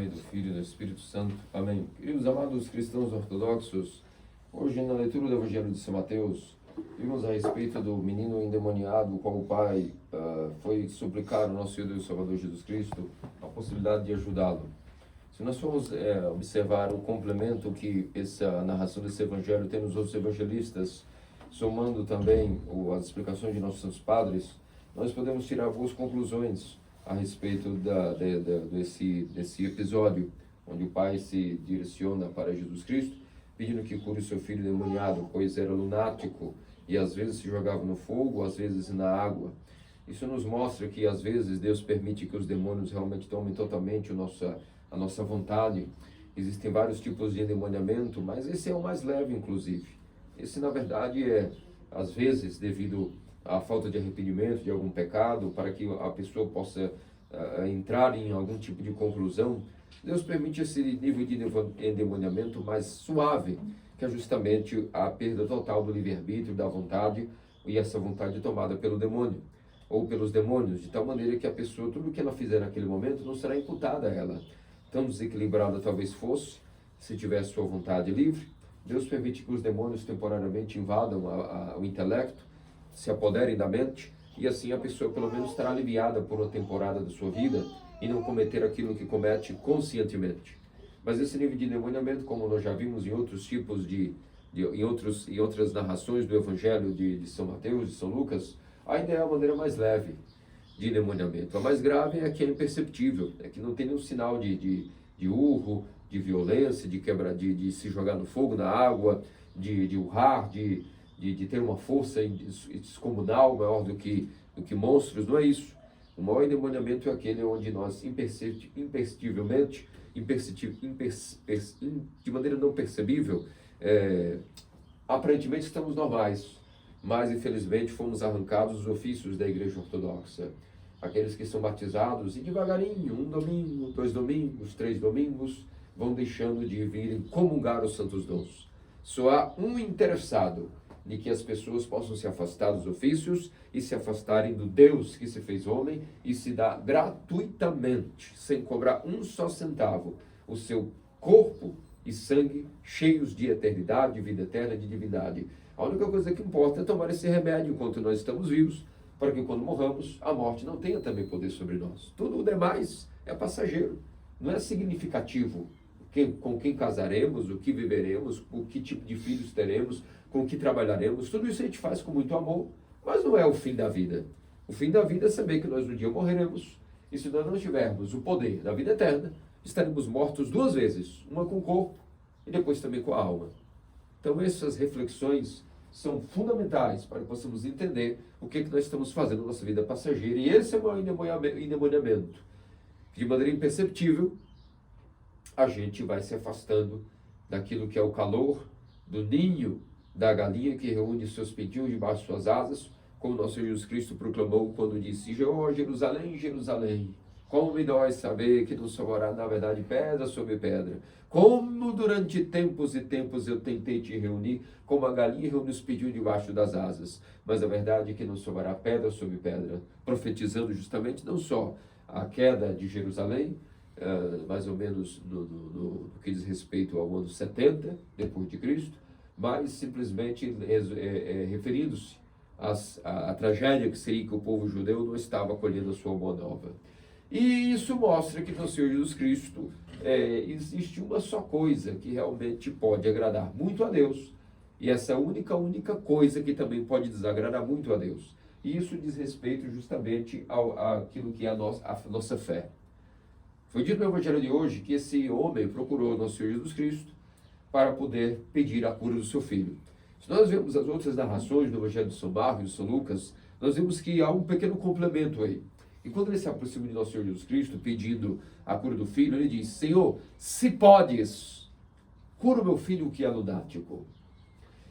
Pai, do Filho e do Espírito Santo. Amém. Queridos amados cristãos ortodoxos, hoje na leitura do Evangelho de São Mateus, vimos a respeito do menino endemoniado, qual o pai foi suplicar ao nosso Deus e Salvador Jesus Cristo a possibilidade de ajudá-lo. Se nós formos observar o complemento que essa narração desse Evangelho tem nos outros evangelistas, somando também as explicações de nossos santos padres, nós podemos tirar boas conclusões a respeito desse episódio, onde o pai se direciona para Jesus Cristo, pedindo que cure o seu filho endemoniado, pois era lunático e às vezes se jogava no fogo, às vezes na água. Isso nos mostra que às vezes Deus permite que os demônios realmente tomem totalmente a nossa vontade. Existem vários tipos de endemoniamento, mas esse é o mais leve, inclusive. Esse, na verdade, é, às vezes, devido à falta de arrependimento de algum pecado, para que a pessoa possa entrar em algum tipo de conclusão. Deus permite esse nível de endemoniamento mais suave, que é justamente a perda total do livre-arbítrio, da vontade, e essa vontade tomada pelo demônio, ou pelos demônios, de tal maneira que a pessoa, tudo que ela fizer naquele momento, não será imputada a ela. Tão desequilibrada talvez fosse, se tivesse sua vontade livre. Deus permite que os demônios temporariamente invadam o intelecto, se apoderem da mente, e assim a pessoa pelo menos estará aliviada por uma temporada da sua vida e não cometer aquilo que comete conscientemente. Mas esse nível de endemoniamento, como nós já vimos em outros tipos em outras narrações do Evangelho de São Mateus, de São Lucas, ainda é a maneira mais leve de endemoniamento. A mais grave é que é imperceptível, é que não tem nenhum sinal de urro, de violência, de se jogar no fogo, na água, de urrar, de ter uma força descomunal maior do que monstros. Não é isso. O maior endemoniamento é aquele onde nós imperceptivelmente, de maneira não percebível, aparentemente estamos normais, mas infelizmente fomos arrancados dos ofícios da Igreja Ortodoxa. Aqueles que são batizados e devagarinho, 1 domingo, 2 domingos, 3 domingos, vão deixando de vir comungar os santos dons. Só há um interessado de que as pessoas possam se afastar dos ofícios e se afastarem do Deus que se fez homem e se dá gratuitamente, sem cobrar um só centavo, o seu corpo e sangue cheios de eternidade, de vida eterna, de divindade. A única coisa que importa é tomar esse remédio enquanto nós estamos vivos, para que quando morramos, a morte não tenha também poder sobre nós. Tudo o demais é passageiro, não é significativo. Com quem casaremos, o que viveremos, o que tipo de filhos teremos, com que trabalharemos, tudo isso a gente faz com muito amor, mas não é o fim da vida. O fim da vida é saber que nós um dia morreremos, e se nós não tivermos o poder da vida eterna, estaremos mortos 2 vezes, uma com o corpo e depois também com a alma. Então essas reflexões são fundamentais para que possamos entender o que nós estamos fazendo na nossa vida passageira, e esse é o maior endemoniamento. De maneira imperceptível, a gente vai se afastando daquilo que é o calor do ninho da galinha que reúne seus pintinhos debaixo de suas asas, como nosso Senhor Jesus Cristo proclamou quando disse: "Ó Jerusalém, Jerusalém, como me dói saber que não sobrará na verdade pedra sobre pedra. Como durante tempos e tempos eu tentei te reunir, como a galinha reúne os pintinhos debaixo das asas. Mas a verdade é que não sobrará pedra sobre pedra", profetizando justamente não só a queda de Jerusalém, mais ou menos no que diz respeito ao ano 70 depois de Cristo, mas simplesmente referindo-se à tragédia que seria que o povo judeu não estava acolhendo a sua boa nova. E isso mostra que no Senhor Jesus Cristo existe uma só coisa que realmente pode agradar muito a Deus, e essa única coisa que também pode desagradar muito a Deus. E isso diz respeito justamente àquilo que é a nossa fé. Foi dito no Evangelho de hoje que esse homem procurou nosso Senhor Jesus Cristo para poder pedir a cura do seu filho. Se nós vemos as outras narrações do Evangelho de São Marcos e de São Lucas, nós vemos que há um pequeno complemento aí. E quando ele se aproxima de nosso Senhor Jesus Cristo pedindo a cura do filho, ele diz: "Senhor, se podes, cura o meu filho que é lunático."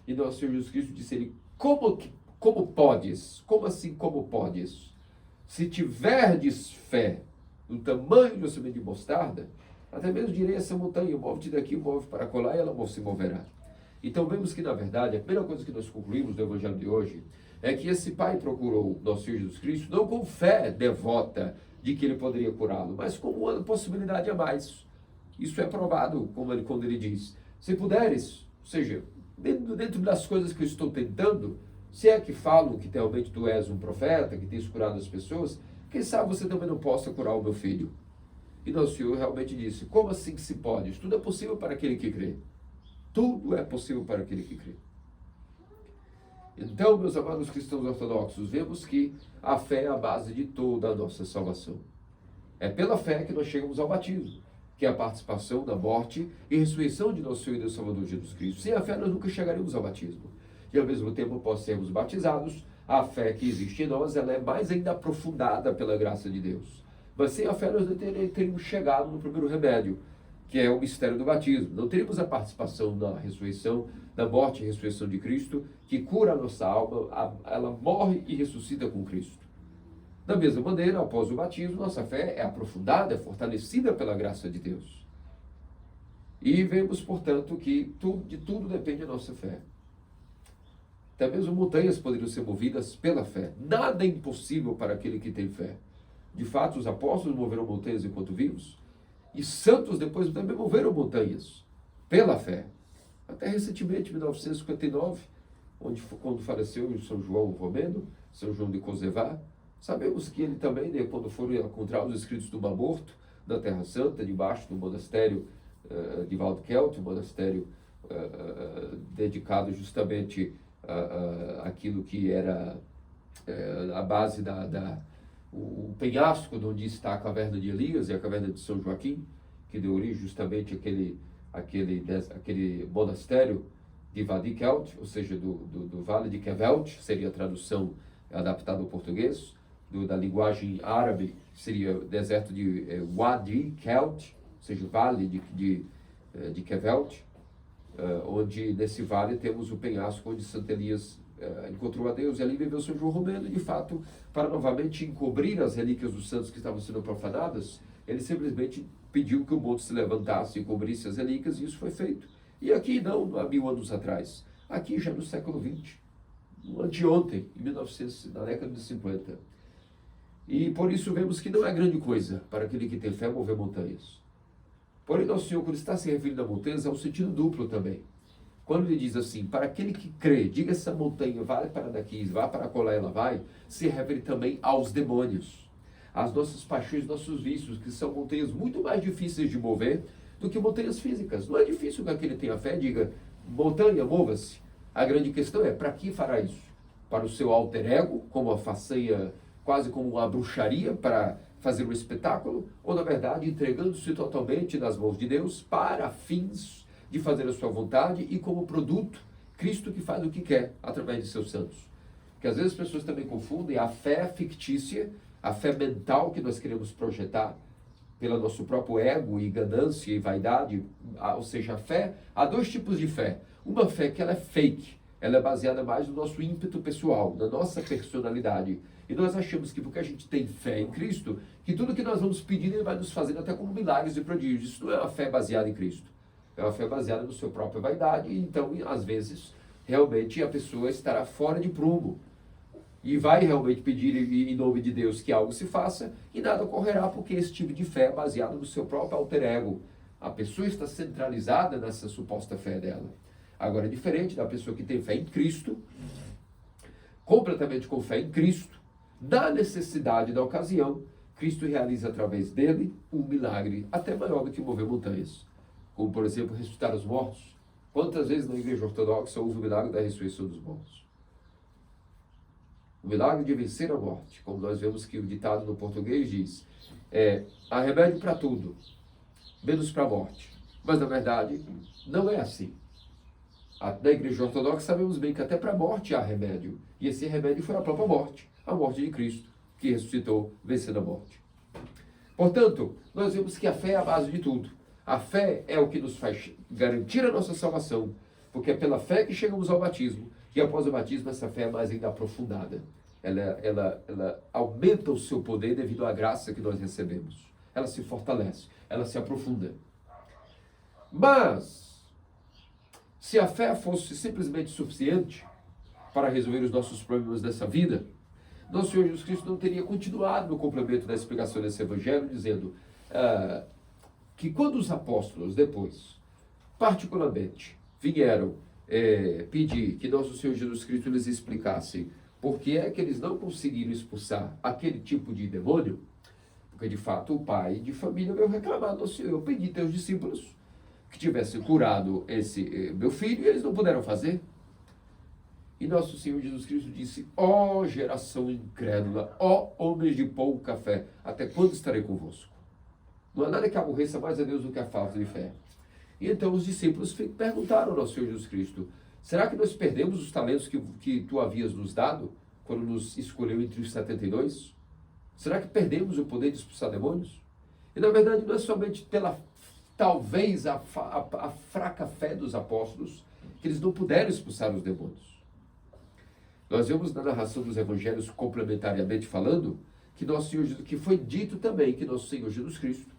E nosso Senhor Jesus Cristo disse a ele: Como podes? Como assim como podes? Se tiverdes fé no tamanho de uma semente de mostarda, até mesmo direi a essa montanha: move-te daqui, move para colar, e ela se moverá. Então vemos que, na verdade, a primeira coisa que nós concluímos do Evangelho de hoje é que esse pai procurou nosso Senhor Jesus Cristo não com fé devota de que ele poderia curá-lo, mas com uma possibilidade a mais. Isso é provado, quando ele diz, se puderes, ou seja, dentro das coisas que eu estou tentando, se é que falam que realmente tu és um profeta, que tens curado as pessoas, quem sabe você também não possa curar o meu filho. E nosso Senhor realmente disse, como assim que se pode? Tudo é possível para aquele que crê. Tudo é possível para aquele que crê. Então, meus amados cristãos ortodoxos, vemos que a fé é a base de toda a nossa salvação. É pela fé que nós chegamos ao batismo, que é a participação da morte e ressurreição de nosso Senhor e Deus Salvador Jesus Cristo. Sem a fé nós nunca chegaremos ao batismo. E ao mesmo tempo, após sermos batizados, a fé que existe em nós, ela é mais ainda aprofundada pela graça de Deus. Mas sem a fé nós não teríamos chegado no primeiro remédio, que é o mistério do batismo. Não teríamos a participação na ressurreição, da morte e ressurreição de Cristo, que cura a nossa alma, ela morre e ressuscita com Cristo. Da mesma maneira, após o batismo, nossa fé é aprofundada, é fortalecida pela graça de Deus. E vemos, portanto, que de tudo depende a nossa fé. Até mesmo montanhas poderiam ser movidas pela fé. Nada é impossível para aquele que tem fé. De fato, os apóstolos moveram montanhas enquanto vivos, e santos depois também moveram montanhas pela fé. Até recentemente, em 1959, quando faleceu São João Romeno, São João de Cosevá, sabemos que ele também, quando foram encontrar os escritos do Mar Morto, na Terra Santa, debaixo do monastério de Waldkelt, um monastério dedicado justamente àquilo que era a base o penhasco onde está a caverna de Elias e a caverna de São Joaquim, que deu origem justamente àquele monastério de Waldkelt, ou seja, do Vale de Kevelt, seria a tradução adaptada ao português, da linguagem árabe, seria o deserto de Wadi Kelt, ou seja, o Vale de Kevelt, onde nesse vale temos o penhasco onde Santo Elias encontrou a Deus, e ali viveu São João Romeno, de fato, para novamente encobrir as relíquias dos santos que estavam sendo profanadas, ele simplesmente pediu que o monte se levantasse e cobrisse as relíquias, e isso foi feito. E aqui não há 1000 anos atrás, aqui já no século XX, anteontem, em 1900, na década de 50. E por isso vemos que não é grande coisa para aquele que tem fé mover montanhas. Porém, nosso Senhor, quando está se referindo a montanhas, é um sentido duplo também. Quando ele diz assim, para aquele que crê, diga essa montanha, vai para daqui, vá para colar, ela vai, se refere também aos demônios, às nossas paixões, nossos vícios, que são montanhas muito mais difíceis de mover do que montanhas físicas. Não é difícil que aquele tenha fé, diga, montanha, mova-se. A grande questão é, para que fará isso? Para o seu alter ego, como a façanha, quase como uma bruxaria, para fazer um espetáculo, ou na verdade entregando-se totalmente nas mãos de Deus para fins de fazer a sua vontade e como produto, Cristo que faz o que quer através de seus santos. Porque às vezes as pessoas também confundem a fé fictícia, a fé mental que nós queremos projetar pelo nosso próprio ego e ganância e vaidade, ou seja, a fé, há dois tipos de fé. Uma fé que ela é fake, ela é baseada mais no nosso ímpeto pessoal, na nossa personalidade. E nós achamos que porque a gente tem fé em Cristo, que tudo que nós vamos pedir Ele vai nos fazer até como milagres e prodígios. Isso não é uma fé baseada em Cristo. É uma fé baseada na sua própria vaidade, e então, às vezes, realmente a pessoa estará fora de prumo. E vai realmente pedir em nome de Deus que algo se faça, e nada ocorrerá, porque esse tipo de fé é baseado no seu próprio alter ego. A pessoa está centralizada nessa suposta fé dela. Agora, é diferente da pessoa que tem fé em Cristo, completamente com fé em Cristo, na necessidade da ocasião, Cristo realiza através dele um milagre até maior do que mover montanhas. Como, por exemplo, ressuscitar os mortos. Quantas vezes na Igreja Ortodoxa houve o milagre da ressurreição dos mortos? O milagre de vencer a morte, como nós vemos que o ditado no português diz, há remédio para tudo, menos para a morte. Mas, na verdade, não é assim. Na Igreja Ortodoxa sabemos bem que até para a morte há remédio. E esse remédio foi a própria morte, a morte de Cristo, que ressuscitou, vencendo a morte. Portanto, nós vemos que a fé é a base de tudo. A fé é o que nos faz garantir a nossa salvação, porque é pela fé que chegamos ao batismo, e após o batismo essa fé é mais ainda aprofundada. Ela aumenta o seu poder devido à graça que nós recebemos. Ela se fortalece, ela se aprofunda. Mas, se a fé fosse simplesmente suficiente para resolver os nossos problemas dessa vida, nosso Senhor Jesus Cristo não teria continuado no complemento da explicação desse evangelho, dizendo que quando os apóstolos depois, particularmente, vieram pedir que nosso Senhor Jesus Cristo lhes explicasse por que é que eles não conseguiram expulsar aquele tipo de demônio, porque de fato o pai de família veio reclamar do Senhor, eu pedi aos teus discípulos que tivessem curado esse meu filho e eles não puderam fazer. E nosso Senhor Jesus Cristo disse: ó geração incrédula, ó homens de pouca fé, até quando estarei convosco? Não há nada que aborreça mais a Deus do que a falta de fé. E então os discípulos perguntaram ao nosso Senhor Jesus Cristo: será que nós perdemos os talentos que tu havias nos dado, quando nos escolheu entre os 72? Será que perdemos o poder de expulsar demônios? E na verdade não é somente pela, talvez, a fraca fé dos apóstolos, que eles não puderam expulsar os demônios. Nós vemos na narração dos evangelhos, complementariamente falando, que nosso Senhor Jesus, que foi dito também que nosso Senhor Jesus Cristo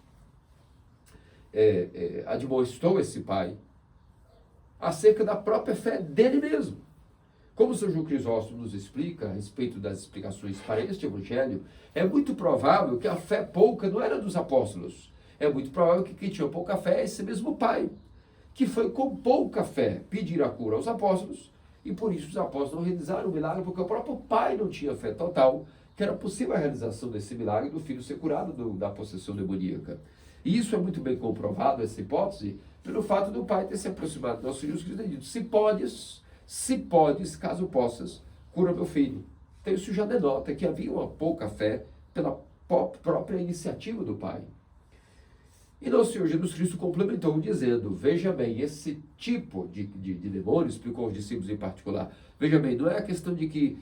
admoestou esse pai acerca da própria fé dele mesmo. Como o São João Crisóstomo nos explica a respeito das explicações para este evangelho, é muito provável que a fé pouca não era dos apóstolos. É muito provável que quem tinha pouca fé é esse mesmo pai, que foi com pouca fé pedir a cura aos apóstolos, e por isso os apóstolos não realizaram o milagre, porque o próprio pai não tinha fé total, que era possível a realização desse milagre do filho ser curado da possessão demoníaca. E isso é muito bem comprovado, essa hipótese, pelo fato do pai ter se aproximado do nosso Senhor Jesus Cristo e dito: se podes, caso possas, cura meu filho. Então isso já denota que havia uma pouca fé pela própria iniciativa do pai. E nosso Senhor Jesus Cristo complementou dizendo: veja bem, esse tipo de demônio, explicou aos discípulos em particular, veja bem, não é a questão de que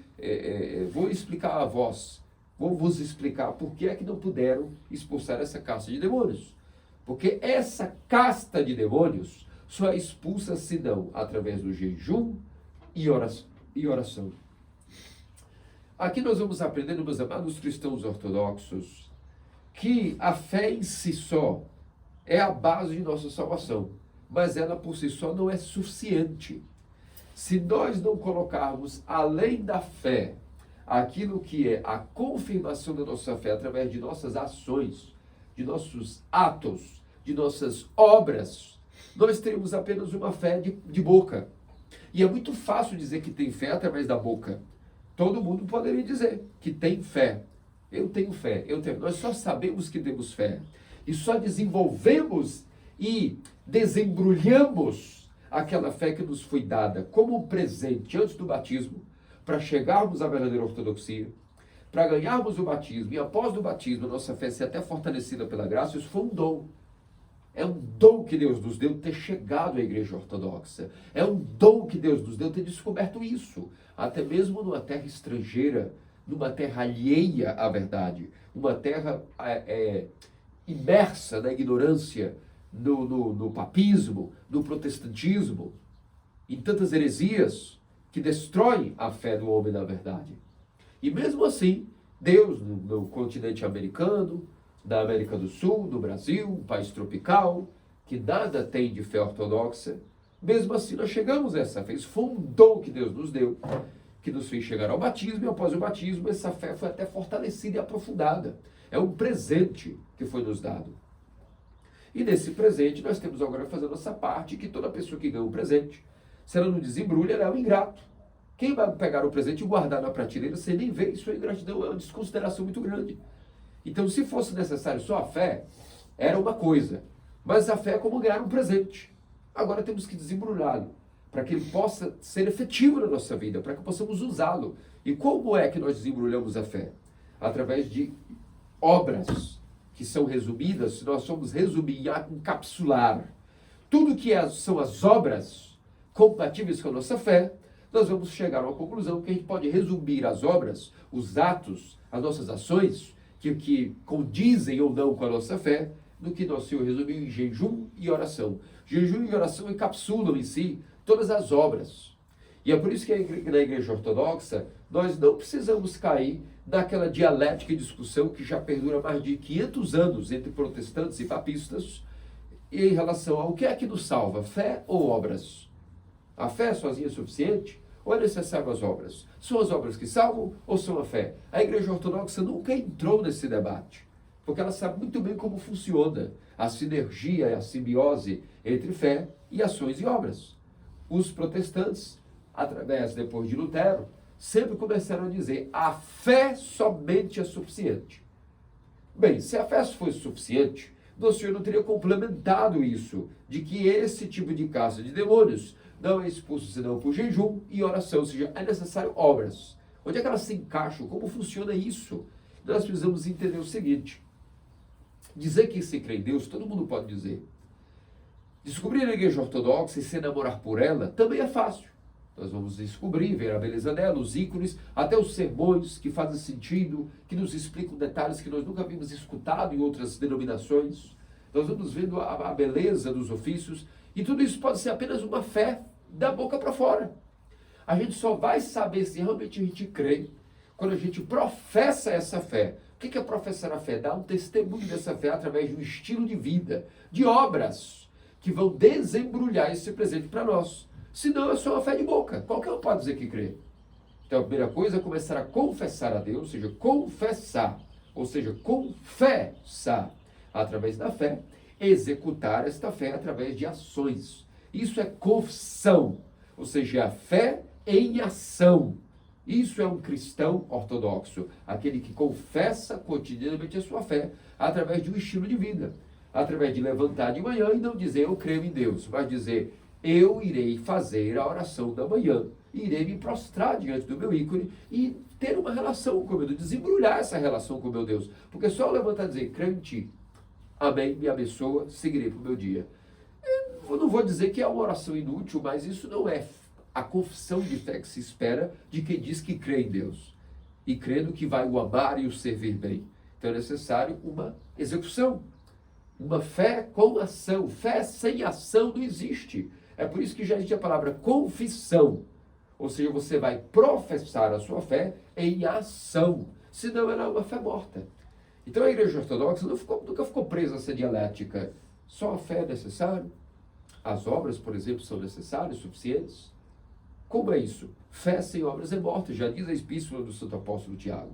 vou explicar a vós, vou vos explicar por que é que não puderam expulsar essa casta de demônios. Porque essa casta de demônios só é expulsa senão através do jejum e oração. Aqui nós vamos aprender, meus amados cristãos ortodoxos, que a fé em si só é a base de nossa salvação, mas ela por si só não é suficiente. Se nós não colocarmos além da fé aquilo que é a confirmação da nossa fé através de nossas ações, de nossos atos, de nossas obras, nós teremos apenas uma fé de boca. E é muito fácil dizer que tem fé através da boca. Todo mundo poderia dizer que tem fé. Eu tenho fé, eu tenho. Nós só sabemos que temos fé. E só desenvolvemos e desembrulhamos aquela fé que nos foi dada como um presente antes do batismo, para chegarmos à verdadeira ortodoxia, para ganharmos o batismo, e após o batismo a nossa fé ser até fortalecida pela graça. Isso foi um dom. É um dom que Deus nos deu ter chegado à igreja ortodoxa. É um dom que Deus nos deu ter descoberto isso. Até mesmo numa terra estrangeira, numa terra alheia à verdade, uma terra imersa na ignorância, no papismo, no protestantismo, em tantas heresias que destroem a fé do homem na verdade. E mesmo assim, Deus, no continente americano, da América do Sul, no Brasil, um país tropical, que nada tem de fé ortodoxa, mesmo assim nós chegamos a essa fé. Isso foi um dom que Deus nos deu, que nos fez chegar ao batismo, e após o batismo essa fé foi até fortalecida e aprofundada. É um presente que foi nos dado. E nesse presente nós temos agora que fazer a nossa parte, que toda pessoa que ganha um presente, se ela não desembrulha, ela é um ingrato. Quem vai pegar o presente e guardar na prateleira sem nem ver, isso é ingratidão, é uma desconsideração muito grande. Então, se fosse necessário só a fé, era uma coisa. Mas a fé é como ganhar um presente. Agora temos que desembrulhá-lo, para que ele possa ser efetivo na nossa vida, para que possamos usá-lo. E como é que nós desembrulhamos a fé? Através de obras que são resumidas, se nós formos resumir, encapsular tudo que são as obras compatíveis com a nossa fé, nós vamos chegar a uma conclusão que a gente pode resumir as obras, os atos, as nossas ações, que condizem ou não com a nossa fé, no que nosso Senhor resumiu em jejum e oração. Jejum e oração encapsulam em si todas as obras. E é por isso que na igreja ortodoxa nós não precisamos cair naquela dialética e discussão que já perdura mais de 500 anos entre protestantes e papistas em relação ao que é que nos salva, fé ou obras. A fé sozinha é suficiente? Ou é necessário as obras? São as obras que salvam ou são a fé? A igreja ortodoxa nunca entrou nesse debate, porque ela sabe muito bem como funciona. a sinergia e a simbiose entre fé e ações e obras. Os protestantes, através depois de Lutero, sempre começaram a dizer: a fé somente é suficiente. Bem, se a fé fosse suficiente, o Senhor não teria complementado isso, de que esse tipo de caça de demônios não é expulso senão por jejum e oração, ou seja, é necessário obras. Onde é que elas se encaixam? Como funciona isso? Nós precisamos entender o seguinte: dizer que se crê em Deus, todo mundo pode dizer. Descobrir a igreja ortodoxa e se enamorar por ela também é fácil. Nós vamos descobrir, ver a beleza dela, os ícones, até os sermões que fazem sentido, que nos explicam detalhes que nós nunca havíamos escutado em outras denominações. Nós vamos vendo a beleza dos ofícios, e tudo isso pode ser apenas uma fé da boca para fora. A gente só vai saber se realmente a gente crê quando a gente professa essa fé. O que é professar a fé? Dar um testemunho dessa fé através de um estilo de vida, de obras que vão desembrulhar esse presente para nós. Senão é só uma fé de boca. Qualquer um pode dizer que crê. Então a primeira coisa é começar a confessar a Deus, ou seja, confessar através da fé, executar esta fé através de ações. Isso é confissão, ou seja, a fé em ação. Isso é um cristão ortodoxo, aquele que confessa cotidianamente a sua fé através de um estilo de vida, através de levantar de manhã e não dizer eu creio em Deus, mas dizer eu irei fazer a oração da manhã, irei me prostrar diante do meu ícone e ter uma relação com o meu Deus, desembrulhar essa relação com o meu Deus, porque só eu levantar e dizer creio em ti, amém, me abençoa, seguirei para o meu dia. Eu não vou dizer que é uma oração inútil, mas isso não é a confissão de fé que se espera de quem diz que crê em Deus e crendo que vai o amar e o servir bem. Então é necessário uma execução, uma fé com ação. Fé sem ação não existe. É por isso que já existe a palavra confissão, ou seja, você vai professar a sua fé em ação, senão ela é uma fé morta. Então a igreja ortodoxa nunca ficou presa a essa dialética. Só a fé é necessária? As obras, por exemplo, são necessárias, suficientes? Como é isso? Fé sem obras é morta, já diz a epístola do Santo Apóstolo Tiago.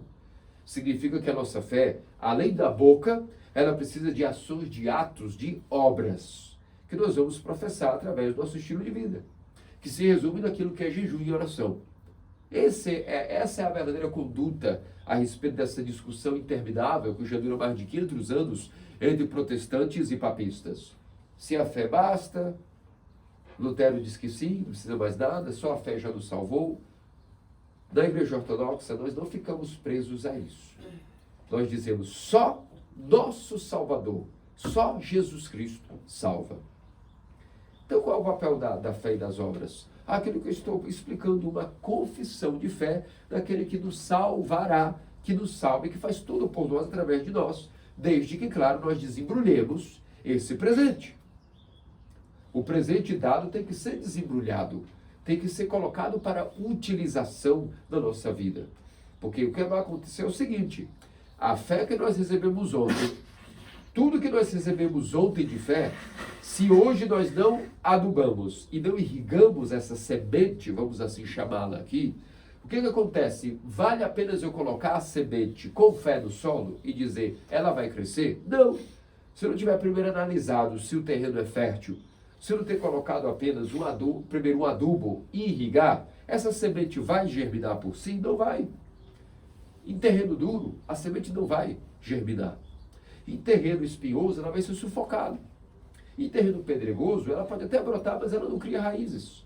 Significa que a nossa fé, além da boca, ela precisa de ações, de atos, de obras, que nós vamos professar através do nosso estilo de vida, que se resume naquilo que é jejum e oração. Essa é a verdadeira conduta a respeito dessa discussão interminável, que já dura mais de 500 anos, entre protestantes e papistas. Se a fé basta, Lutero diz que sim, não precisa mais nada, só a fé já nos salvou. Na igreja ortodoxa, nós não ficamos presos a isso. Nós dizemos só nosso Salvador, só Jesus Cristo salva. Então qual é o papel da fé e das obras? Aquilo que eu estou explicando, uma confissão de fé daquele que nos salvará, que nos salva e que faz tudo por nós através de nós, desde que, claro, nós desembrulhemos esse presente. O presente dado tem que ser desembrulhado, tem que ser colocado para utilização na nossa vida. Porque o que vai acontecer é o seguinte: a fé que nós recebemos ontem, tudo que nós recebemos ontem de fé, se hoje nós não adubamos e não irrigamos essa semente, vamos assim chamá-la aqui, o que acontece? Vale a pena eu colocar a semente com fé no solo e dizer, ela vai crescer? Não. Se eu não tiver primeiro analisado se o terreno é fértil, se eu não ter colocado apenas primeiro um adubo e irrigar, essa semente vai germinar por si? Não vai. Em terreno duro, a semente não vai germinar. Em terreno espinhoso, ela vai ser sufocada. Em terreno pedregoso, ela pode até brotar, mas ela não cria raízes.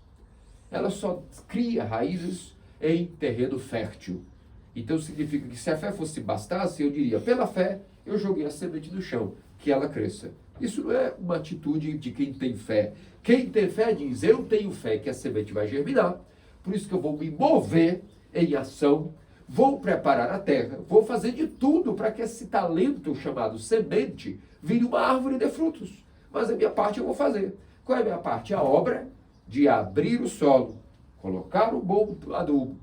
Ela só cria raízes em terreno fértil. Então significa que se a fé fosse bastasse, eu diria, pela fé, eu joguei a semente no chão, que ela cresça. Isso não é uma atitude de quem tem fé. Quem tem fé diz, eu tenho fé que a semente vai germinar, por isso que eu vou me mover em ação, vou preparar a terra, vou fazer de tudo para que esse talento chamado semente vire uma árvore de frutos. Mas a minha parte eu vou fazer. Qual é a minha parte? A obra de abrir o solo, colocar o bom adubo,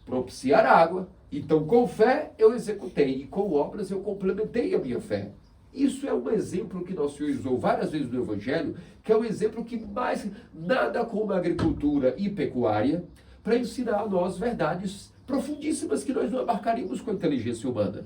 propiciar a água. Então, com fé, eu executei. E com obras, eu complementei a minha fé. Isso é um exemplo que nosso Senhor usou várias vezes no Evangelho, que é um exemplo que mais nada como agricultura e pecuária, para ensinar a nós verdades profundíssimas que nós não abarcaríamos com a inteligência humana.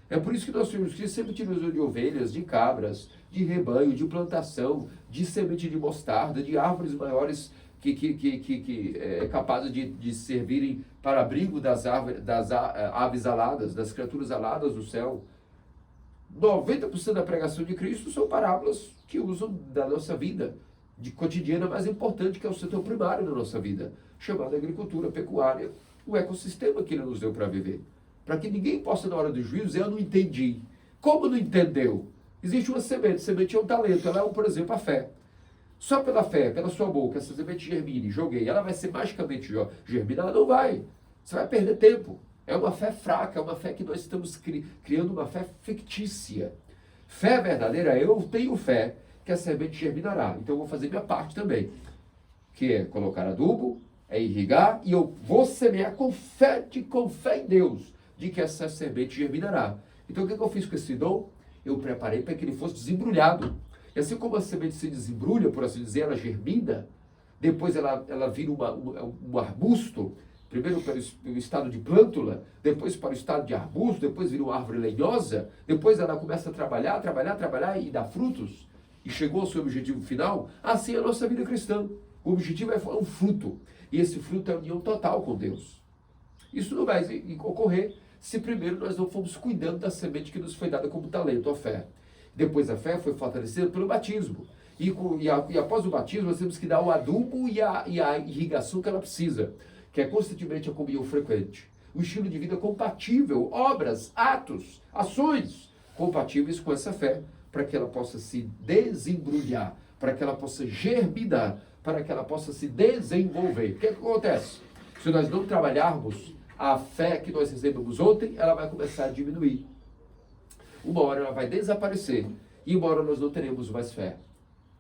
É por isso que nós temos que sempre utilizamos de ovelhas, de cabras, de rebanho, de plantação, de semente de mostarda, de árvores maiores que é capazes de servirem para abrigo das aves aladas, das criaturas aladas do céu. 90% da pregação de Cristo são parábolas que usam da nossa vida de cotidiana mais importante, que é o setor primário da nossa vida, chamado agricultura, pecuária, o ecossistema que Ele nos deu para viver. Para que ninguém possa, na hora do juízo, dizer, eu não entendi. Como não entendeu? Existe uma semente é um talento, ela é, por exemplo, a fé. Só pela fé, pela sua boca, essa semente germine, joguei, ela vai ser magicamente germinada? Não vai. Você vai perder tempo. É uma fé fraca, é uma fé que nós estamos criando uma fé fictícia. Fé verdadeira, eu tenho fé que a semente germinará. Então eu vou fazer minha parte também, que é colocar adubo, é irrigar, e eu vou semear com fé em Deus, de que essa semente germinará. Então o que eu fiz com esse dom? Eu preparei para que ele fosse desembrulhado. E assim como a semente se desembrulha, por assim dizer, ela germina, depois ela vira um arbusto, primeiro para o estado de plântula, depois para o estado de arbusto, depois vira uma árvore lenhosa, depois ela começa a trabalhar e dar frutos, e chegou ao seu objetivo final. Assim é a nossa vida cristã. O objetivo é um fruto, e esse fruto é a união total com Deus. Isso não vai ocorrer se primeiro nós não formos cuidando da semente que nos foi dada como talento, a fé. Depois a fé foi fortalecida pelo batismo. E após o batismo nós temos que dar o adubo e a irrigação que ela precisa, que é constantemente a comunhão frequente. Um estilo de vida compatível, obras, atos, ações compatíveis com essa fé, para que ela possa se desembrulhar, para que ela possa germinar, para que ela possa se desenvolver. O que acontece? Se nós não trabalharmos a fé que nós recebemos ontem, ela vai começar a diminuir. Uma hora ela vai desaparecer, e uma hora nós não teremos mais fé.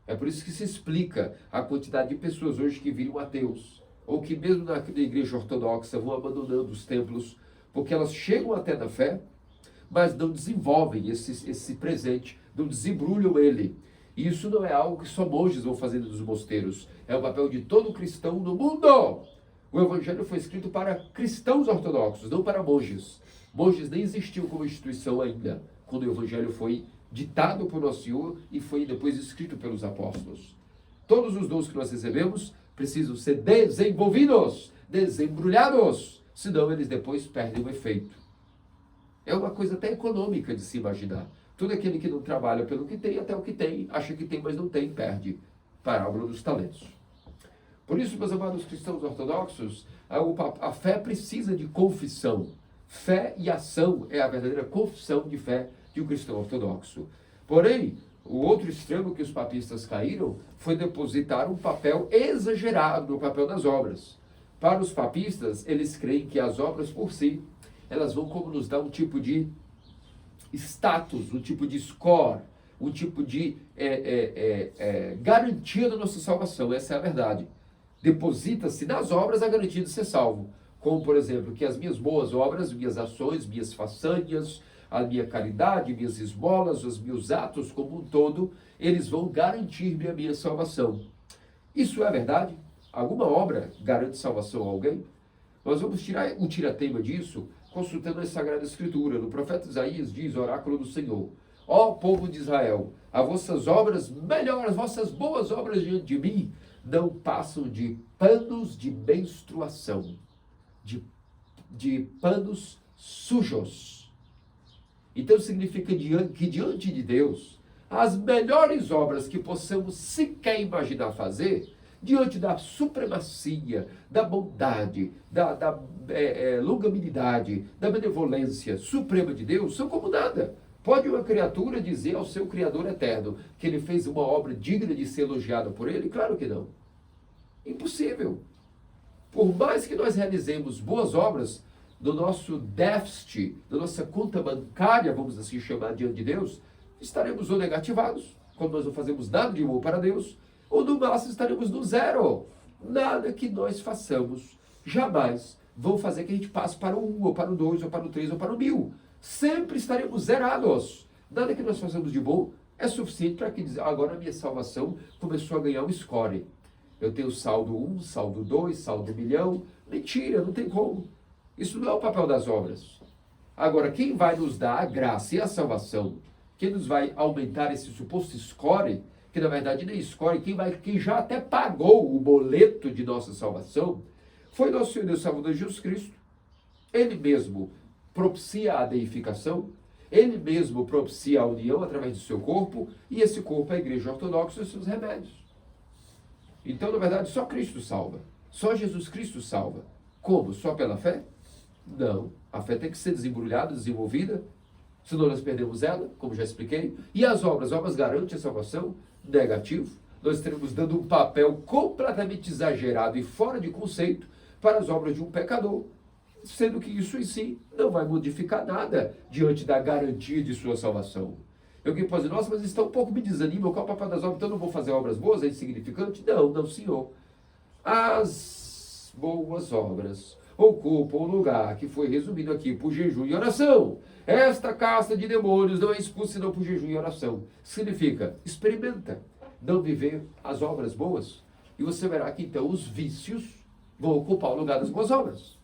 É por isso que se explica a quantidade de pessoas hoje que viram ateus, ou que mesmo na igreja ortodoxa vão abandonando os templos, porque elas chegam até na fé, mas não desenvolvem esse presente, não desembrulham ele. E isso não é algo que só monges vão fazer nos mosteiros, é o papel de todo cristão no mundo. O Evangelho foi escrito para cristãos ortodoxos, não para monges. Monges nem existiam como instituição ainda, quando o Evangelho foi ditado por Nosso Senhor e foi depois escrito pelos apóstolos. Todos os dons que nós recebemos precisam ser desenvolvidos, desembrulhados, senão eles depois perdem o efeito. É uma coisa até econômica de se imaginar. Todo aquele que não trabalha pelo que tem, até o que tem, acha que tem, mas não tem, perde. Parábola dos talentos. Por isso, meus amados cristãos ortodoxos, a fé precisa de confissão. Fé e ação é a verdadeira confissão de fé de um cristão ortodoxo. Porém, o outro extremo que os papistas caíram foi depositar um papel exagerado no papel das obras. Para os papistas, eles creem que as obras por si, elas vão como nos dar um tipo de status, um tipo de score, um tipo de garantia da nossa salvação. Essa é a verdade. Deposita-se nas obras a garantia de ser salvo. Como, por exemplo, que as minhas boas obras, minhas ações, minhas façanhas, a minha caridade, minhas esmolas, os meus atos como um todo, eles vão garantir-me a minha salvação. Isso é verdade? Alguma obra garante salvação a alguém? Nós vamos tirar um tira-teima disso consultando a Sagrada Escritura. No profeta Isaías diz, oráculo do Senhor: ó povo de Israel, as vossas obras melhores, as vossas boas obras diante de mim, não passam de panos de menstruação, de panos sujos. Então significa que diante de Deus, as melhores obras que possamos sequer imaginar fazer, diante da supremacia, da bondade, da longanimidade, da benevolência suprema de Deus, são como nada. Pode uma criatura dizer ao seu Criador eterno que ele fez uma obra digna de ser elogiada por ele? Claro que não. Impossível. Por mais que nós realizemos boas obras, do nosso déficit, da nossa conta bancária, vamos assim chamar, diante de Deus, estaremos ou negativados, quando nós não fazemos nada de bom para Deus, ou no máximo estaremos no zero. Nada que nós façamos jamais vão fazer que a gente passe para o 1, ou para o 2, ou para o 3, ou para o 1000. Sempre estaremos zerados. Nada que nós façamos de bom é suficiente para que dizer, agora a minha salvação começou a ganhar um score. Eu tenho saldo 1, saldo 2, saldo 1.000.000. Mentira, não tem como. Isso não é o papel das obras. Agora, quem vai nos dar a graça e a salvação, quem nos vai aumentar esse suposto score, que na verdade nem score, quem já até pagou o boleto de nossa salvação, foi nosso Senhor e Salvador Jesus Cristo. Ele mesmo propicia a deificação, ele mesmo propicia a união através do seu corpo, e esse corpo é a Igreja Ortodoxa e os seus remédios. Então, na verdade, só Cristo salva. Só Jesus Cristo salva. Como? Só pela fé? Não. A fé tem que ser desembrulhada, desenvolvida, senão nós perdemos ela, como já expliquei. E as obras? As obras garantem a salvação? Negativo. Nós estaremos dando um papel completamente exagerado e fora de conceito para as obras de um pecador, sendo que isso em si não vai modificar nada diante da garantia de sua salvação. Alguém pode dizer, nossa, mas isso um pouco me desanima, qual é o papel das obras? Então eu não vou fazer obras boas, é insignificante? Não, não, senhor. As boas obras ocupam o lugar que foi resumido aqui por jejum e oração. Esta casta de demônios não é expulsa senão por jejum e oração. Significa, experimenta não viver as obras boas, e você verá que então os vícios vão ocupar o lugar das boas obras.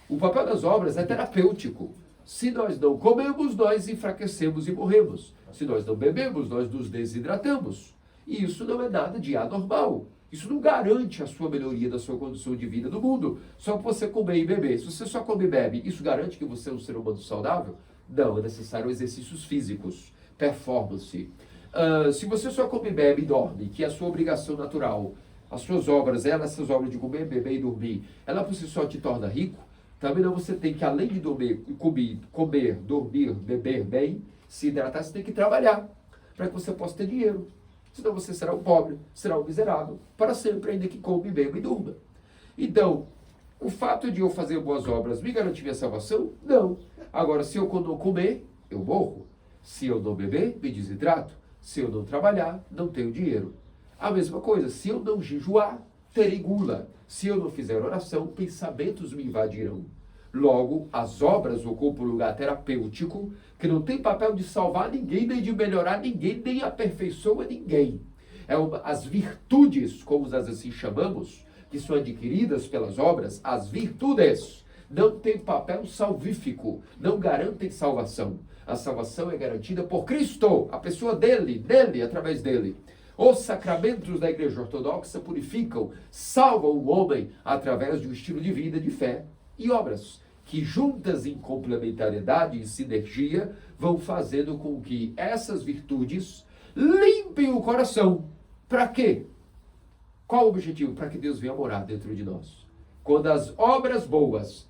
O papel das obras é terapêutico. Se nós não comemos, nós enfraquecemos e morremos. Se nós não bebemos, nós nos desidratamos. E isso não é nada de anormal. Isso não garante a sua melhoria da sua condição de vida no mundo. Só por você comer e beber. Se você só come e bebe, isso garante que você é um ser humano saudável? Não, é necessário exercícios físicos, performance. Se você só come e bebe e dorme, que é a sua obrigação natural, as suas obras, essas obras de comer, beber e dormir, ela por si só te torna rico, também não, você tem que, além de comer, dormir, beber bem, se hidratar, você tem que trabalhar para que você possa ter dinheiro. Senão você será um pobre, será um miserável, para sempre, ainda que come, beba e durma. Então, o fato de eu fazer boas obras me garante minha salvação? Não. Agora, se eu não comer, eu morro. Se eu não beber, me desidrato. Se eu não trabalhar, não tenho dinheiro. A mesma coisa, se eu não jejuar, terei gula. Se eu não fizer oração, pensamentos me invadirão. Logo, as obras ocupam um lugar terapêutico que não tem papel de salvar ninguém, nem de melhorar ninguém, nem aperfeiçoa ninguém. As virtudes, como nós assim chamamos, que são adquiridas pelas obras, as virtudes não têm papel salvífico, não garantem salvação. A salvação é garantida por Cristo, a pessoa dele, através dele. Os sacramentos da Igreja Ortodoxa purificam, salvam o homem através de um estilo de vida, de fé e obras, que juntas em complementariedade e sinergia vão fazendo com que essas virtudes limpem o coração. Para quê? Qual o objetivo? Para que Deus venha morar dentro de nós. Quando as obras boas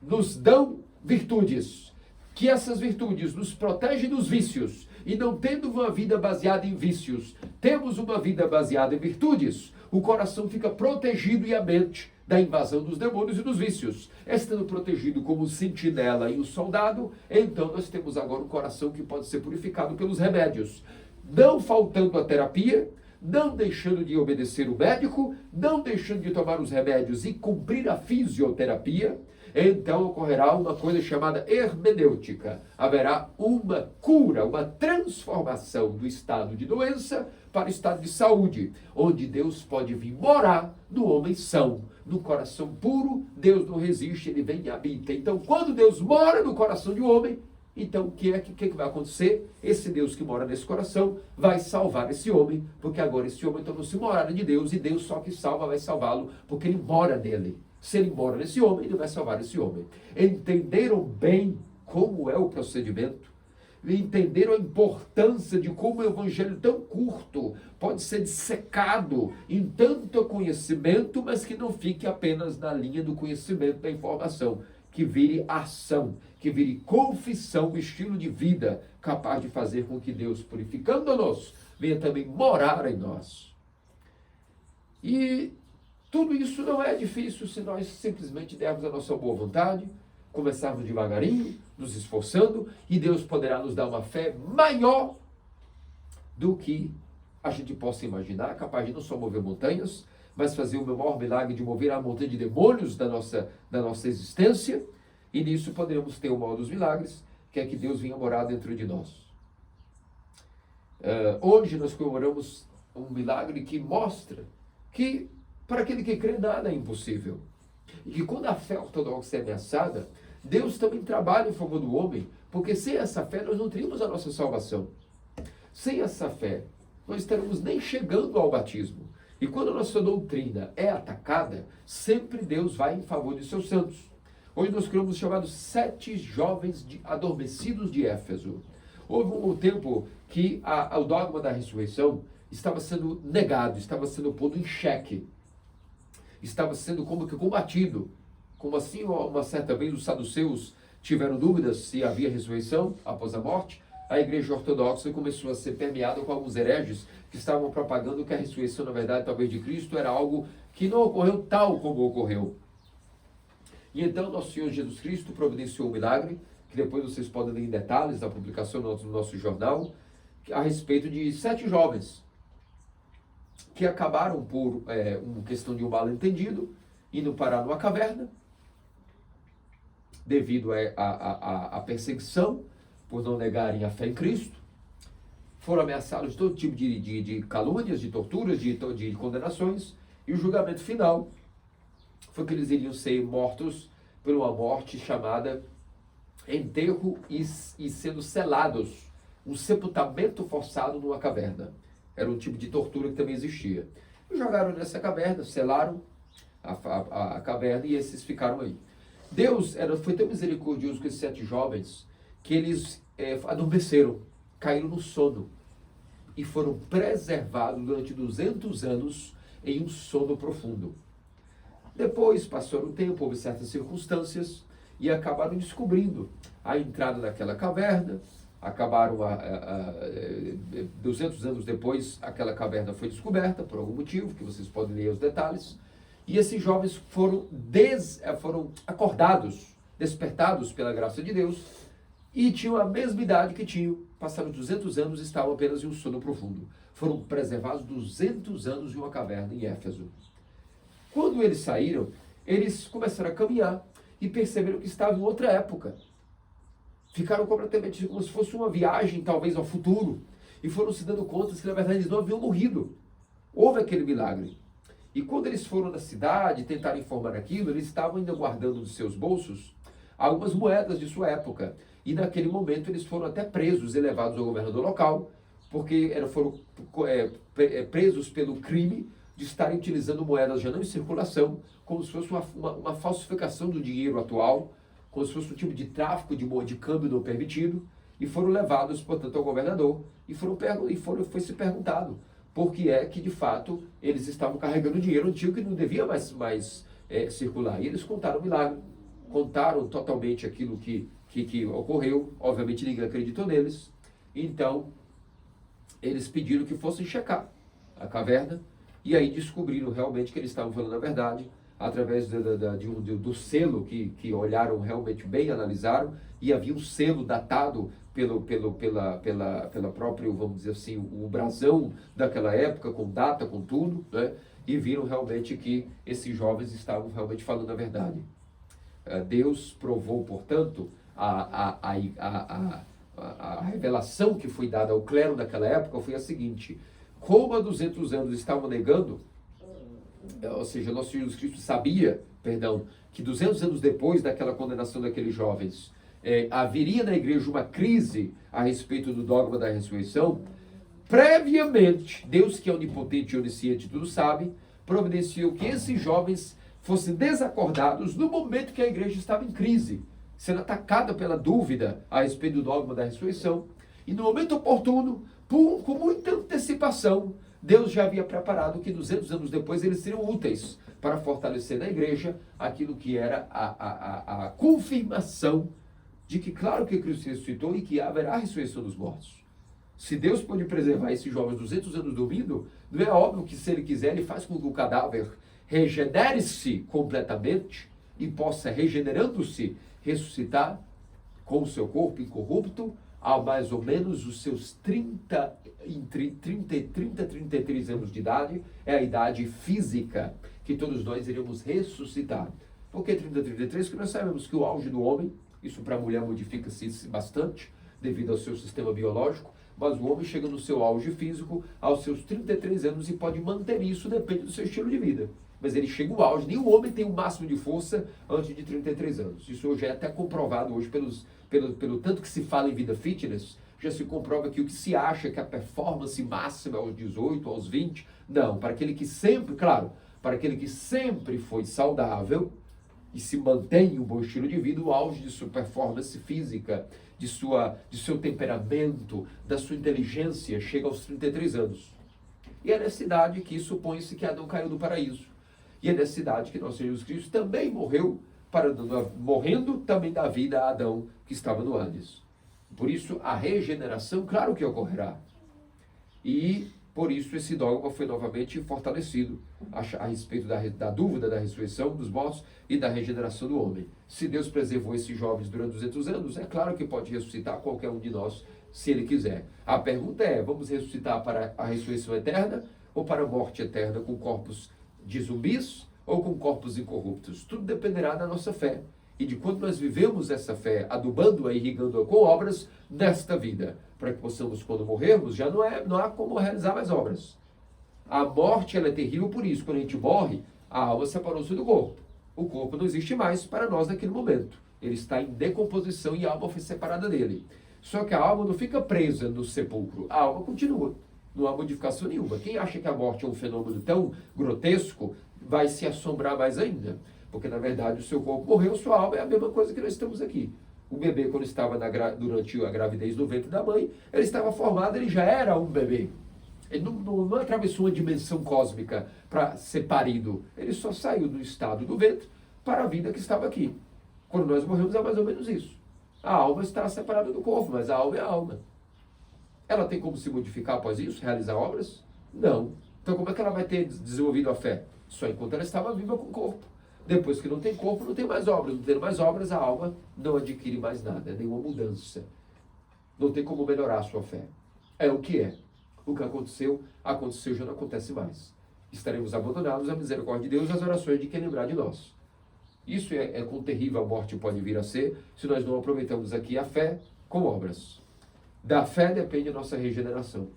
nos dão virtudes, que essas virtudes nos protegem dos vícios, e não tendo uma vida baseada em vícios, temos uma vida baseada em virtudes, o coração fica protegido e a mente da invasão dos demônios e dos vícios. Estando protegido como sentinela e o soldado, então nós temos agora um coração que pode ser purificado pelos remédios. Não faltando a terapia, não deixando de obedecer o médico, não deixando de tomar os remédios e cumprir a fisioterapia, então ocorrerá uma coisa chamada hermenêutica. Haverá uma cura, uma transformação do estado de doença para o estado de saúde, onde Deus pode vir morar no homem são. No coração puro, Deus não resiste, ele vem e habita. Então, quando Deus mora no coração de um homem, então o que vai acontecer? Esse Deus que mora nesse coração vai salvar esse homem, porque agora esse homem tornou-se morada de Deus, e Deus só que salva vai salvá-lo, porque ele mora nele. Se ele mora nesse homem, ele vai salvar esse homem. Entenderam bem como é o procedimento? Entenderam a importância de como o evangelho tão curto pode ser dissecado em tanto conhecimento, mas que não fique apenas na linha do conhecimento da informação, que vire ação, que vire confissão, estilo de vida capaz de fazer com que Deus, purificando-nos, venha também morar em nós. E tudo isso não é difícil se nós simplesmente dermos a nossa boa vontade, começarmos devagarinho, nos esforçando, e Deus poderá nos dar uma fé maior do que a gente possa imaginar, capaz de não só mover montanhas, mas fazer o maior milagre de mover a montanha de demônios da nossa existência, e nisso poderemos ter o maior dos milagres, que é que Deus venha morar dentro de nós. Hoje nós comemoramos um milagre que mostra que para aquele que crê nada é impossível. E que quando a fé ortodoxa é ameaçada, Deus também trabalha em favor do homem, porque sem essa fé nós não teríamos a nossa salvação. Sem essa fé, nós estaremos nem chegando ao batismo. E quando a nossa doutrina é atacada, sempre Deus vai em favor de seus santos. Hoje nós criamos os chamados 7 jovens adormecidos de Éfeso. Houve um tempo que o dogma da ressurreição estava sendo negado, estava sendo posto em xeque, estava sendo como que combatido. Como assim, uma certa vez os saduceus tiveram dúvidas se havia ressurreição após a morte, a igreja ortodoxa começou a ser permeada com alguns hereges que estavam propagando que a ressurreição, na verdade, talvez de Cristo, era algo que não ocorreu tal como ocorreu. E então nosso Senhor Jesus Cristo providenciou um milagre, que depois vocês podem ler em detalhes na publicação no nosso jornal, a respeito de 7 jovens que acabaram por uma questão de um mal-entendido, indo parar numa caverna, devido à perseguição, por não negarem a fé em Cristo. Foram ameaçados de todo tipo de calúnias, de torturas, de condenações, e o julgamento final foi que eles iriam ser mortos por uma morte chamada enterro e sendo selados, um sepultamento forçado numa caverna. Era um tipo de tortura que também existia. E jogaram nessa caverna, selaram a caverna e esses ficaram aí. Deus foi tão misericordioso com esses 7 jovens que eles adormeceram, caíram no sono e foram preservados durante 200 anos em um sono profundo. Depois, passou um tempo, houve certas circunstâncias e acabaram descobrindo a entrada daquela caverna. Acabaram 200 anos depois, aquela caverna foi descoberta por algum motivo, que vocês podem ler os detalhes. E esses jovens foram acordados, despertados pela graça de Deus, e tinham a mesma idade que tinham. Passaram 200 anos e estavam apenas em um sono profundo. Foram preservados 200 anos em uma caverna em Éfeso. Quando eles saíram, eles começaram a caminhar e perceberam que estavam em outra época. Ficaram completamente como se fosse uma viagem, talvez, ao futuro. E foram se dando conta que, na verdade, eles não haviam morrido. Houve aquele milagre. E quando eles foram na cidade tentaram informar aquilo, eles estavam ainda guardando nos seus bolsos algumas moedas de sua época. E naquele momento eles foram até presos e levados ao governador local, porque foram presos pelo crime de estarem utilizando moedas já não em circulação, como se fosse uma falsificação do dinheiro atual, como se fosse um tipo de tráfico de câmbio não permitido, e foram levados, portanto, ao governador, e foi se perguntado por que é que, de fato, eles estavam carregando dinheiro antigo que não devia mais circular. E eles contaram o milagre, contaram totalmente aquilo que ocorreu. Obviamente ninguém acreditou neles. Então, eles pediram que fossem checar a caverna, e aí descobriram realmente que eles estavam falando a verdade, através do selo que olharam realmente bem, analisaram, e havia um selo datado pela própria, vamos dizer assim, o brasão daquela época, com data, com tudo, né? E viram realmente que esses jovens estavam realmente falando a verdade. Deus provou, portanto, a revelação que foi dada ao clero naquela época foi a seguinte: como há 200 anos estavam negando, ou seja, nosso Senhor Jesus Cristo sabia, que 200 anos depois daquela condenação daqueles jovens, haveria na igreja uma crise a respeito do dogma da ressurreição. Previamente, Deus, que é onipotente e onisciente, tudo sabe, providenciou que esses jovens fossem desacordados no momento que a igreja estava em crise, sendo atacada pela dúvida a respeito do dogma da ressurreição. E no momento oportuno, com muita antecipação, Deus já havia preparado que 200 anos depois eles seriam úteis para fortalecer na igreja aquilo que era a confirmação de que, claro que Cristo ressuscitou e que haverá a ressurreição dos mortos. Se Deus pode preservar esses jovens 200 anos dormindo, não é óbvio que, se Ele quiser, Ele faz com que o cadáver regenere-se completamente e possa, regenerando-se, ressuscitar com o seu corpo incorrupto a mais ou menos os seus 33 anos de idade. É a idade física que todos nós iremos ressuscitar. Por que 33? Porque nós sabemos que o auge do homem, isso para a mulher modifica-se bastante devido ao seu sistema biológico, mas o homem chega no seu auge físico aos seus 33 anos e pode manter isso, depende do seu estilo de vida. Mas ele chega ao auge, nenhum homem tem o máximo de força antes de 33 anos. Isso hoje é até comprovado hoje pelo tanto que se fala em vida fitness, já se comprova que o que se acha que a performance máxima é aos 18, aos 20, não, para aquele que sempre, claro, para aquele que sempre foi saudável e se mantém em um bom estilo de vida, o auge de sua performance física, de seu temperamento, da sua inteligência, chega aos 33 anos. E é nessa idade que supõe-se que Adão caiu do paraíso. E é nessa idade que nosso Senhor Jesus Cristo também morreu, morrendo também da vida a Adão que estava no Hades. Por isso, a regeneração, claro que ocorrerá. E, por isso, esse dogma foi novamente fortalecido a respeito da dúvida da ressurreição dos mortos e da regeneração do homem. Se Deus preservou esses jovens durante 200 anos, é claro que pode ressuscitar qualquer um de nós, se Ele quiser. A pergunta é, vamos ressuscitar para a ressurreição eterna ou para a morte eterna com corpos de zumbis ou com corpos incorruptos? Tudo dependerá da nossa fé e de quando nós vivemos essa fé, adubando-a e irrigando-a com obras nesta vida, para que possamos, quando morrermos, já não há como realizar mais obras. A morte, ela é terrível por isso. Quando a gente morre, a alma separou-se do corpo. O corpo não existe mais para nós naquele momento. Ele está em decomposição e a alma foi separada dele. Só que a alma não fica presa no sepulcro. A alma continua. Não há modificação nenhuma. Quem acha que a morte é um fenômeno tão grotesco, vai se assombrar mais ainda. Porque, na verdade, o seu corpo morreu, sua alma é a mesma coisa que nós estamos aqui. O bebê, quando estava durante a gravidez no ventre da mãe, ele estava formado, ele já era um bebê. Ele não atravessou uma dimensão cósmica para ser parido. Ele só saiu do estado do ventre para a vida que estava aqui. Quando nós morremos é mais ou menos isso. A alma está separada do corpo, mas a alma é a alma. Ela tem como se modificar após isso, realizar obras? Não. Então como é que ela vai ter desenvolvido a fé? Só enquanto ela estava viva com o corpo. Depois que não tem corpo, não tem mais obras. Não tendo mais obras, a alma não adquire mais nada, nenhuma mudança. Não tem como melhorar a sua fé. É o que é. O que aconteceu, aconteceu, já não acontece mais. Estaremos abandonados à misericórdia de Deus, às orações de quem lembrar de nós. Isso é quão terrível a morte pode vir a ser, se nós não aproveitamos aqui a fé com obras. Da fé depende a nossa regeneração.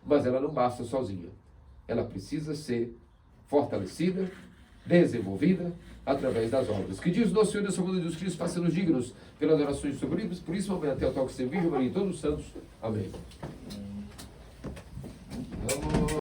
Mas ela não basta sozinha. Ela precisa ser fortalecida, desenvolvida através das obras. Que diz nosso Senhor, nessa mundo de Jesus Cristo, faça-nos dignos pelas orações sublimes, por isso, até o toque sem Virgem Maria e todos os santos. Amém.